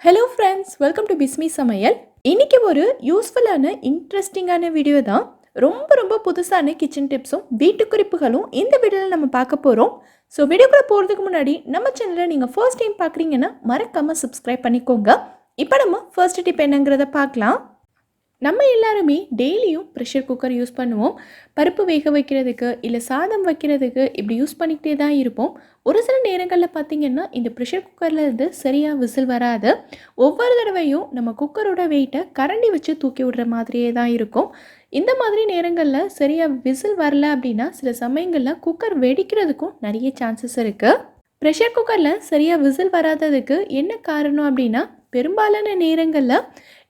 Hello friends, welcome to Bismi சமையல். இன்றைக்கி ஒரு யூஸ்ஃபுல்லான இன்ட்ரெஸ்டிங்கான வீடியோ தான். ரொம்ப புதுசான கிச்சன் டிப்ஸும் வீட்டு குறிப்புகளும் இந்த வீடியோவில் நம்ம பார்க்க போகிறோம். ஸோ வீடியோக்குள்ளே போகிறதுக்கு முன்னாடி நம்ம சேனலை நீங்கள் ஃபர்ஸ்ட் டைம் பார்க்குறீங்கன்னா மறக்காமல் சப்ஸ்கிரைப் பண்ணிக்கோங்க. இப்போ நம்ம ஃபர்ஸ்ட் டிப் என்னங்கிறத பார்க்கலாம். நம்ம எல்லாருமே டெய்லியும் ப்ரெஷர் குக்கர் யூஸ் பண்ணுவோம். பருப்பு வேக வைக்கிறதுக்கு இல்லை சாதம் வைக்கிறதுக்கு இப்படி யூஸ் பண்ணிக்கிட்டே தான் இருப்போம். ஒரு சில நேரங்களில் பார்த்திங்கன்னா இந்த ப்ரெஷர் குக்கரில் இருந்து சரியாக விசில் வராது. ஒவ்வொரு தடவையும் நம்ம குக்கரோட வெயிட்டை கரண்டி வச்சு தூக்கி விடுற மாதிரியே தான் இருக்கும். இந்த மாதிரி நேரங்களில் சரியாக விசில் வரல அப்படின்னா சில சமயங்களில் குக்கர் வெடிக்கிறதுக்கும் நிறைய சான்சஸ் இருக்குது. ப்ரெஷர் குக்கரில் சரியாக விசில் வராததுக்கு என்ன காரணம் அப்படின்னா பெரும்பாலான நேரங்களில்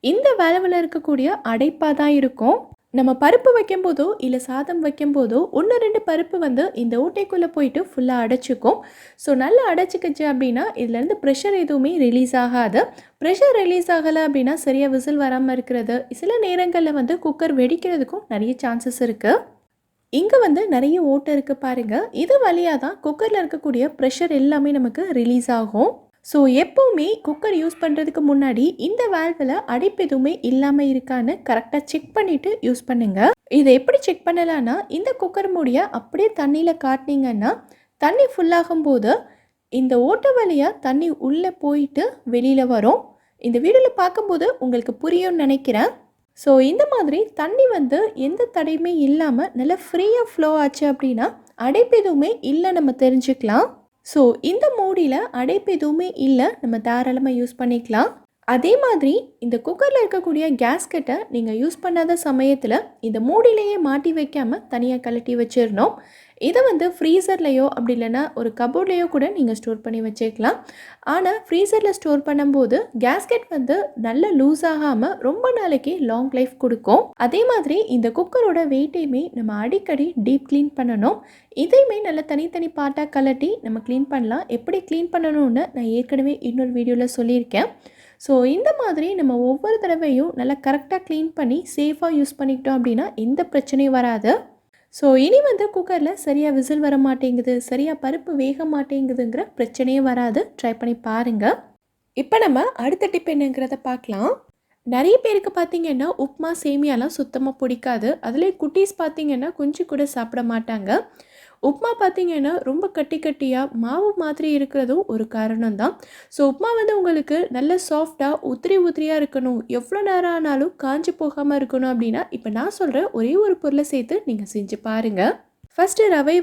இந்த வேல்வில் இருக்கக்கூடிய அடைப்பாக தான் இருக்கும். நம்ம பருப்பு வைக்கும்போதோ இல்லை சாதம் வைக்கும்போதோ 1-2 பருப்பு இந்த ஓட்டைக்குள்ளே போயிட்டு ஃபுல்லாக அடைச்சிக்கும். ஸோ நல்லா அடைச்சிக்கிச்சு அப்படின்னா இதுலேருந்து ப்ரெஷர் எதுவுமே ரிலீஸ் ஆகாது. ப்ரெஷர் ரிலீஸ் ஆகலை அப்படின்னா சரியாக விசில் வராமல் இருக்கிறது, சில நேரங்களில் குக்கர் வெடிக்கிறதுக்கும் நிறைய சான்சஸ் இருக்குது. இங்கே நிறைய ஓட்டை இருக்குது பாருங்கள். இது வழியாக தான் குக்கரில் இருக்கக்கூடிய ப்ரெஷர் எல்லாமே நமக்கு ரிலீஸ் ஆகும். ஸோ எப்போவுமே குக்கர் யூஸ் பண்ணுறதுக்கு முன்னாடி இந்த வால்வில் அடைப்பு எதுவுமே இல்லாமல் இருக்கான்னு கரெக்டாக செக் பண்ணிவிட்டு யூஸ் பண்ணுங்கள். இதை எப்படி செக் பண்ணலான்னா, இந்த குக்கர் மூடியை அப்படியே தண்ணியில் காட்டினீங்கன்னா தண்ணி ஃபுல்லாகும் போது இந்த ஓட்டை வழியாக தண்ணி உள்ளே போயிட்டு வெளியில் வரும். இந்த வீடியோவில் பார்க்கும்போது உங்களுக்கு புரியும்னு நினைக்கிறேன். ஸோ இந்த மாதிரி தண்ணி எந்த தடையுமே இல்லாமல் நல்லா ஃப்ரீயாக ஃப்ளோ ஆச்சு அப்படின்னா அடைப்பு எதுவுமே இல்லை நம்ம தெரிஞ்சுக்கலாம். ஸோ இந்த மூடியில் அடைப்பு எதுவுமே இல்லை, நம்ம தாராளமாக யூஸ் பண்ணிக்கலாம். அதே மாதிரி இந்த குக்கரில் இருக்கக்கூடிய கேஸ்கெட்டை நீங்கள் யூஸ் பண்ணாத சமயத்தில் இந்த மூடியிலேயே மாட்டி வைக்காமல் தனியாக கழட்டி வச்சிடணும். இதை ஃப்ரீசர்லேயோ அப்படி இல்லைன்னா ஒரு கபோர்ட்லேயோ கூட நீங்கள் ஸ்டோர் பண்ணி வச்சுக்கலாம். ஆனால் ஃப்ரீசரில் ஸ்டோர் பண்ணும்போது கேஸ்கெட் நல்லா லூஸ் ஆகாமல் ரொம்ப நாளைக்கு லாங் லைஃப் கொடுக்கும். அதே மாதிரி இந்த குக்கரோட வெயிட்டையுமே நம்ம அடிக்கடி டீப் க்ளீன் பண்ணணும். இதையுமே நல்லா தனித்தனி பார்ட்டாக கலட்டி நம்ம க்ளீன் பண்ணலாம். எப்படி க்ளீன் பண்ணணும்னு நான் ஏற்கனவே இன்னொரு வீடியோவில் சொல்லியிருக்கேன். ஸோ இந்த மாதிரி நம்ம ஒவ்வொரு தடவையும் நல்லா கரெக்டாக க்ளீன் பண்ணி சேஃபாக யூஸ் பண்ணிக்கிட்டோம் அப்படின்னா எந்த பிரச்சனையும் வராது. ஸோ இனி குக்கரில் சரியாக விசில் வர மாட்டேங்குது, சரியாக பருப்பு வேக மாட்டேங்குதுங்கிற பிரச்சனையே வராது. ட்ரை பண்ணி பாருங்கள். இப்போ நம்ம அடுத்த டிப் என்னங்கிறத பார்க்கலாம். நிறைய பேருக்கு பார்த்திங்கன்னா உப்புமா சேமியாலாம் சுத்தமாக பிடிக்காது. அதுலேயும் குட்டீஸ் பார்த்திங்கன்னா கொஞ்சம் கூட சாப்பிட மாட்டாங்க. உப்புமா பார்த்திங்கன்னா ரொம்ப கட்டியாக மாவு மாதிரி இருக்கிறதும் ஒரு காரணம் தான். ஸோ உப்புமா உங்களுக்கு நல்ல சாஃப்டாக உதிரியாக இருக்கணும், எவ்வளோ நேரம் ஆனாலும் காஞ்சி போகாமல் இருக்கணும் அப்படின்னா இப்போ நான் சொல்கிற ஒரே ஒரு பொருளை சேர்த்து நீங்கள் செஞ்சு பாருங்கள். ஃபஸ்ட்டு ரவை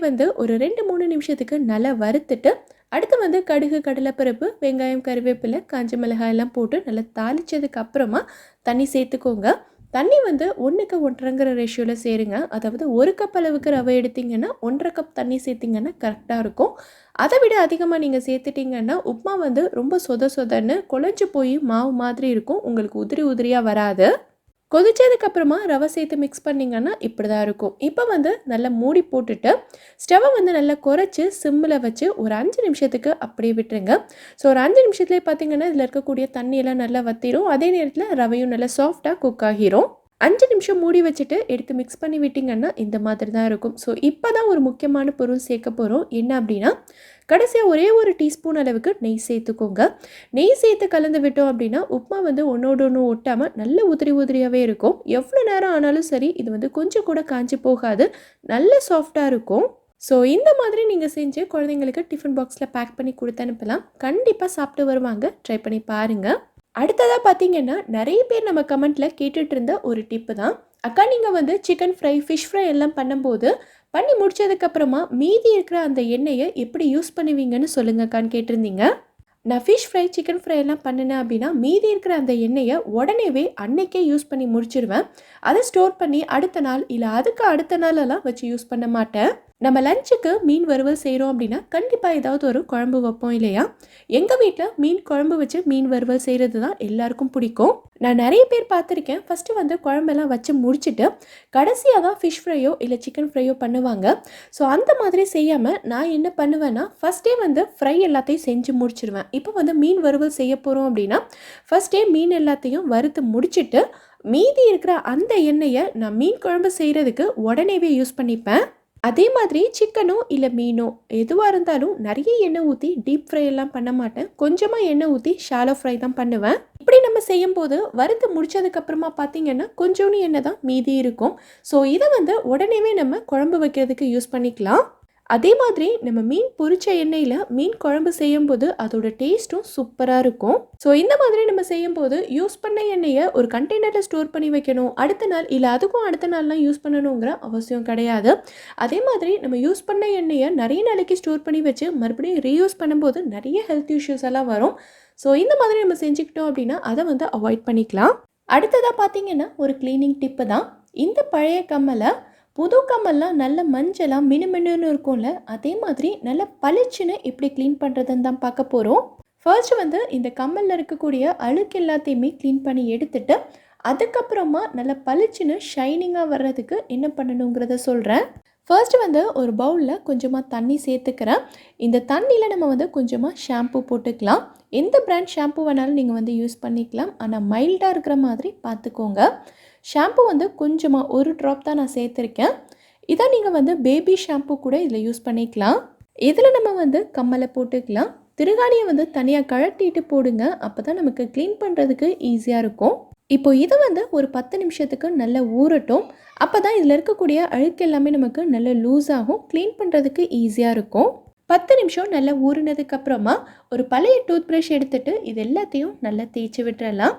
ஒரு 2-3 நிமிஷத்துக்கு நல்லா வறுத்துட்டு அடுத்து கடுகு, கடலைப்பருப்பு, வெங்காயம், கருவேப்பிலை, காஞ்ச மிளகாய் எல்லாம் போட்டு நல்லா தாளித்ததுக்கு அப்புறமா தண்ணி சேர்த்துக்கோங்க. தண்ணி 1க்கு 1.5 ரேஷியோவில் சேருங்க. அதாவது 1 கப் அளவுக்கு ரவை எடுத்திங்கன்னா 1.5 கப் தண்ணி சேர்த்திங்கன்னா கரெக்டாக இருக்கும். அதை விட அதிகமாக நீங்கள் சேர்த்துட்டிங்கன்னா உப்புமா ரொம்ப சொதன்னு குழஞ்சி போய் மாவு மாதிரி இருக்கும், உங்களுக்கு உதிரியாக வராது. கொதிச்சதுக்கப்புறமா ரவை சேர்த்து மிக்ஸ் பண்ணிங்கன்னா இப்படி தான் இருக்கும். இப்போ நல்லா மூடி போட்டுட்டு ஸ்டவ்வை நல்லா குறைச்சி சிம்மில் வச்சு ஒரு 5 நிமிஷத்துக்கு அப்படியே விட்டுருங்க. ஸோ ஒரு 5 நிமிஷத்துலேயே பார்த்திங்கன்னா இதில் இருக்கக்கூடிய தண்ணியெல்லாம் நல்லா வற்றிடும். அதே நேரத்தில் ரவையும் நல்லா சாஃப்டாக குக் ஆகிரும். 5 நிமிஷம் மூடி வச்சுட்டு எடுத்து மிக்ஸ் பண்ணி விட்டிங்கன்னா இந்த மாதிரி தான் இருக்கும். ஸோ இப்போ தான் ஒரு முக்கியமான பொருள் சேர்க்க போகிறோம். என்ன அப்படின்னா, கடைசியாக ஒரே ஒரு டீஸ்பூன் அளவுக்கு நெய் சேர்த்துக்கோங்க. நெய் சேர்த்து கலந்து விட்டோம் அப்படின்னா உப்புமா ஒன்றோடு ஒன்று ஒட்டாமல் நல்ல உதிரியாகவே இருக்கும். எவ்வளோ நேரம் ஆனாலும் சரி இது கொஞ்சம் கூட காஞ்சி போகாது, நல்ல சாஃப்டாக இருக்கும். ஸோ இந்த மாதிரி நீங்கள் செஞ்சு குழந்தைங்களுக்கு டிஃபன் பாக்ஸில் பேக் பண்ணி கொடுத்து அனுப்பலாம். கண்டிப்பாக சாப்பிட்டு வருவாங்க. ட்ரை பண்ணி பாருங்கள். அடுத்ததாக பார்த்திங்கன்னா நிறைய பேர் நம்ம கமெண்ட்டில் கேட்டுட்டு இருந்த ஒரு டிப்பு தான். அக்கா, நீங்கள் சிக்கன் ஃப்ரை, ஃபிஷ் ஃப்ரை எல்லாம் பண்ணும்போது பண்ணி முடிச்சதுக்கப்புறமா மீதி இருக்கிற அந்த எண்ணெயை எப்படி யூஸ் பண்ணுவீங்கன்னு சொல்லுங்கக்கான்னு கேட்டிருந்தீங்க. நான் ஃபிஷ் ஃப்ரை, சிக்கன் ஃப்ரை எல்லாம் பண்ணினேன் அப்படின்னா மீதி இருக்கிற அந்த எண்ணெயை உடனேவே அன்னைக்கே யூஸ் பண்ணி முடிச்சிடுவேன். அதை ஸ்டோர் பண்ணி அடுத்த நாள் இல்லை அதுக்கு அடுத்த நாளெல்லாம் வச்சு யூஸ் பண்ண மாட்டேன். நம்ம லஞ்சுக்கு மீன் வறுவல் செய்கிறோம் அப்படின்னா கண்டிப்பாக ஏதாவது ஒரு குழம்பு வைப்போம் இல்லையா? எங்கள் வீட்டில் மீன் குழம்பு வச்சு மீன் வறுவல் செய்கிறது தான் எல்லாருக்கும் பிடிக்கும். நான் நிறைய பேர் பார்த்துருக்கேன். ஃபஸ்ட்டு குழம்பெல்லாம் வச்சு முடிச்சுட்டு கடைசியாக தான் ஃபிஷ் ஃப்ரையோ இல்லை சிக்கன் ஃப்ரையோ பண்ணுவாங்க. ஸோ அந்த மாதிரி செய்யாமல் நான் என்ன பண்ணுவேன்னா, ஃபஸ்ட்டே ஃப்ரை எல்லாத்தையும் செஞ்சு முடிச்சிடுவேன். இப்போ மீன் வறுவல் செய்ய போகிறோம் அப்படின்னா ஃபஸ்ட்டே மீன் எல்லாத்தையும் வறுத்து முடிச்சுட்டு மீதி இருக்கிற அந்த எண்ணெயை நான் மீன் குழம்பு செய்கிறதுக்கு உடனேவே யூஸ் பண்ணிப்பேன். அதே மாதிரி சிக்கனோ இல்லை மீனோ எதுவாக இருந்தாலும் நிறைய எண்ணெய் ஊற்றி டீப் ஃப்ரை எல்லாம் பண்ண மாட்டேன். கொஞ்சமாக எண்ணெய் ஊற்றி ஷாலோ ஃப்ரை தான் பண்ணுவேன். இப்படி நம்ம செய்யும்போது வறுத்து முடிச்சதுக்கப்புறமா பார்த்தீங்கன்னா கொஞ்சோண்டு எண்ணெய் தான் மீதி இருக்கும். ஸோ இதை உடனேவே நம்ம குழம்பு வைக்கிறதுக்கு யூஸ் பண்ணிக்கலாம். அதே மாதிரி நம்ம மீன் பொரிச்ச எண்ணெயில் மீன் குழம்பு செய்யும்போது அதோட டேஸ்ட்டும் சூப்பராக இருக்கும். ஸோ இந்த மாதிரி நம்ம செய்யும்போது யூஸ் பண்ண எண்ணெயை ஒரு கண்டெய்னரில் ஸ்டோர் பண்ணி வைக்கணும், அடுத்த நாள் இல்லை அதுக்கும் அடுத்த நாள்லாம் யூஸ் பண்ணணுங்கிற அவசியம் கிடையாது. அதே மாதிரி நம்ம யூஸ் பண்ண எண்ணெயை நிறைய நாளைக்கு ஸ்டோர் பண்ணி வச்சு மறுபடியும் ரீயூஸ் பண்ணும்போது நிறைய ஹெல்த் இஷ்யூஸ் எல்லாம் வரும். ஸோ இந்த மாதிரி நம்ம செஞ்சுக்கிட்டோம் அப்படின்னா அதை அவாய்ட் பண்ணிக்கலாம். அடுத்ததாக பார்த்தீங்கன்னா ஒரு கிளீனிங் டிப்பு தான். இந்த பழைய கம்மலை புது கம்மல்லாம் நல்ல மஞ்சளாக மினுமினுன்னு இருக்கும்ல, அதே மாதிரி நல்ல பளிச்சுன்னு எப்படி க்ளீன் பண்ணுறதுன்னு தான் பார்க்க போகிறோம். ஃபர்ஸ்ட் இந்த கம்மலில் இருக்கக்கூடிய அழுக்கு எல்லாத்தையுமே க்ளீன் பண்ணி எடுத்துட்டு அதுக்கப்புறமா நல்ல பளிச்சுன்னு ஷைனிங்காக வர்றதுக்கு என்ன பண்ணணுங்கிறத சொல்கிறேன். ஃபர்ஸ்ட் ஒரு பவுலில் கொஞ்சமாக தண்ணி சேர்த்துக்கிறேன். இந்த தண்ணியில் நம்ம கொஞ்சமாக ஷாம்பு போட்டுக்கலாம். எந்த பிராண்ட் ஷாம்பு வேணாலும் நீங்கள் யூஸ் பண்ணிக்கலாம், ஆனால் மைல்டாக இருக்கிற மாதிரி பார்த்துக்கோங்க. ஷாம்பு கொஞ்சமாக ஒரு ட்ராப் தான் நான் சேர்த்துருக்கேன். இதான் நீங்கள் பேபி ஷாம்பு கூட இதில் யூஸ் பண்ணிக்கலாம். இதில் நம்ம கம்மலை போட்டுக்கலாம். திருகாணியை தனியாக கழட்டிட்டு போடுங்க, அப்போ தான் நமக்கு க்ளீன் பண்ணுறதுக்கு ஈஸியாக இருக்கும். இப்போ இது ஒரு 10 நிமிஷத்துக்கு நல்லா ஊறட்டும். அப்போ தான் இதில் இருக்கக்கூடிய அழுக்கு எல்லாமே நமக்கு நல்ல லூஸ் ஆகும், க்ளீன் பண்ணுறதுக்கு ஈஸியாக இருக்கும். 10 நிமிஷம் நல்லா ஊறினதுக்கப்புறமா ஒரு பழைய டூத் ப்ரஷ் எடுத்துகிட்டு இது எல்லாத்தையும் நல்லா தேய்ச்சி விட்டுறலாம்.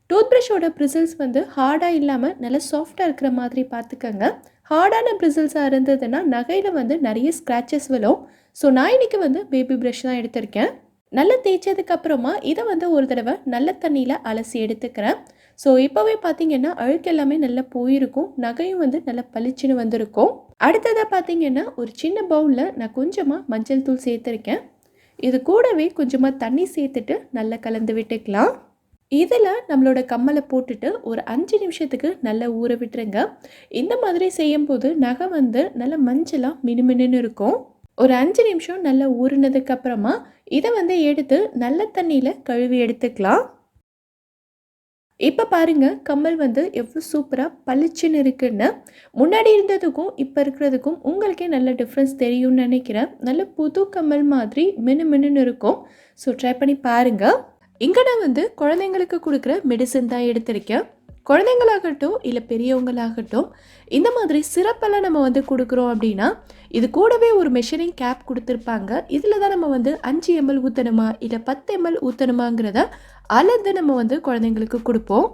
டூத் ப்ரஷோட ப்ரிசில்ஸ் ஹார்டாக இல்லாமல் நல்லா சாஃப்டாக இருக்கிற மாதிரி பார்த்துக்கங்க. ஹார்டான ப்ரிசில்ஸாக இருந்ததுன்னா நகையில் நிறைய ஸ்க்ராச்சஸ் விழும். ஸோ நான் இன்றைக்கி பேபி ப்ரஷ் தான் எடுத்திருக்கேன். நல்லா தேய்ச்சதுக்கப்புறமா இதை ஒரு தடவை நல்ல தண்ணியில் அலசி எடுத்துக்கிறேன். ஸோ இப்போவே பார்த்தீங்கன்னா அழுக்கு எல்லாமே நல்லா போயிருக்கும், நகையும் நல்லா பளிச்சுன்னு வந்திருக்கும். அடுத்ததாக பார்த்தீங்கன்னா ஒரு சின்ன பவுலில் நான் கொஞ்சமாக மஞ்சள் தூள் சேர்த்துருக்கேன். இது கூடவே கொஞ்சமாக தண்ணி சேர்த்துட்டு நல்லா கலந்து விட்டுக்கலாம். இதில் நம்மளோட கம்மலை போட்டுட்டு ஒரு 5 நிமிஷத்துக்கு நல்லா ஊற விட்டுருங்க. இந்த மாதிரி செய்யும்போது நகை நல்லா மஞ்சளாக மினுமினுன்னு இருக்கும். ஒரு 5 நிமிஷம் நல்லா ஊறினதுக்கப்புறமா இதை எடுத்து நல்ல தண்ணியில் கழுவி எடுத்துக்கலாம். இப்போ பாருங்கள் கம்மல் எவ்வளோ சூப்பராக பளிச்சுன்னு இருக்குன்னு. முன்னாடி இருந்ததுக்கும் இப்போ இருக்கிறதுக்கும் உங்களுக்கே நல்ல டிஃப்ரென்ஸ் தெரியும்னு நினைக்கிறேன். நல்ல புது கம்மல் மாதிரி மினுமினுன்னு இருக்கும். ஸோ ட்ரை பண்ணி பாருங்கள். இங்கே நான் குழந்தைங்களுக்கு கொடுக்குற மெடிசன் தான் எடுத்திருக்கேன். குழந்தைங்களாகட்டும் இல்லை பெரியவங்களாகட்டும் இந்த மாதிரி சிரப்பெல்லாம் நம்ம கொடுக்குறோம் அப்படின்னா இது கூடவே ஒரு மெஷரிங் கேப் கொடுத்துருப்பாங்க. இதில் தான் நம்ம 5 ml ஊற்றணுமா இல்லை 10 ml ஊற்றணுமாங்கிறத அளந்து நம்ம குழந்தைங்களுக்கு கொடுப்போம்.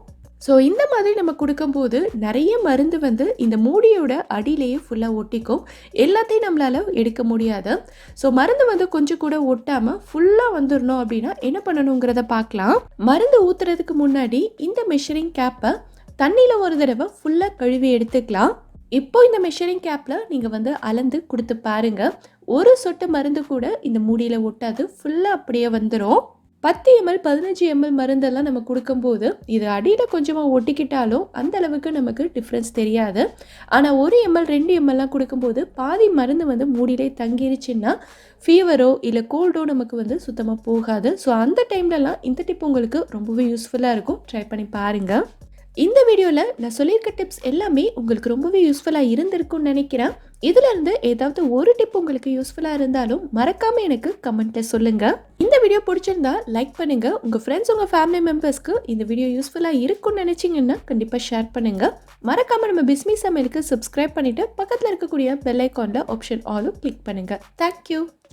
ஸோ இந்த மாதிரி நம்ம கொடுக்கும்போது நிறைய மருந்து இந்த மூடியோட அடியிலேயே ஃபுல்லாக ஒட்டிக்கும், எல்லாத்தையும் நம்மளால் எடுக்க முடியாது. ஸோ மருந்து கொஞ்சம் கூட ஒட்டாமல் ஃபுல்லாக வந்துடணும் அப்படின்னா என்ன பண்ணணுங்கிறத பார்க்கலாம். மருந்து ஊற்றுறதுக்கு முன்னாடி இந்த மெஷரிங் கேப்பை தண்ணியில் ஒரு தடவை ஃபுல்லாக கழுவி எடுத்துக்கலாம். இப்போ இந்த மெஷரிங் கேப்பில் நீங்கள் அளந்து கொடுத்து பாருங்கள். ஒரு சொட்டு மருந்து கூட இந்த மூடியில் ஒட்டாது, ஃபுல்லாக அப்படியே வந்துடும். 10 ml 15 ml மருந்தெல்லாம் நம்ம கொடுக்கும்போது இது அடியில் கொஞ்சமாக ஒட்டிக்கிட்டாலும் அந்த அளவுக்கு நமக்கு டிஃப்ரென்ஸ் தெரியாது. ஆனால் 1 ml 2 mlலாம் கொடுக்கும்போது பாதி மருந்து மூடியிலே தங்கிருச்சுன்னா ஃபீவரோ இல்லை கோல்டோ நமக்கு சுத்தமாக போகாது. ஸோ அந்த டைம்லலாம் இந்த டிப் உங்களுக்கு ரொம்பவே யூஸ்ஃபுல்லாக இருக்கும். ட்ரை பண்ணி பாருங்கள். இந்த வீடியோவில் நான் சொல்லியிருக்க டிப்ஸ் எல்லாமே உங்களுக்கு ரொம்பவே யூஸ்ஃபுல்லாக இருந்திருக்கும்னு நினைக்கிறேன். இதிலிருந்து ஏதாவது ஒரு டிப் உங்களுக்கு யூஸ்ஃபுல்லாக இருந்தாலும் மறக்காமல் எனக்கு கமெண்ட்டில் சொல்லுங்கள். இந்த வீடியோ பிடிச்சிருந்தா லைக் பண்ணுங்கள். உங்கள் ஃப்ரெண்ட்ஸ் உங்கள் ஃபேமிலி மெம்பர்ஸ்க்கு இந்த வீடியோ யூஸ்ஃபுல்லாக இருக்கும்னு நினச்சிங்கன்னா கண்டிப்பாக ஷேர் பண்ணுங்கள். மறக்காமல் நம்ம பிஸ்மி சமையலுக்கு சப்ஸ்கிரைப் பண்ணிவிட்டு பக்கத்தில் இருக்கக்கூடிய பெல் ஐக்கானில் ஆப்ஷன் ஆலும் கிளிக் பண்ணுங்கள். தேங்க்யூ.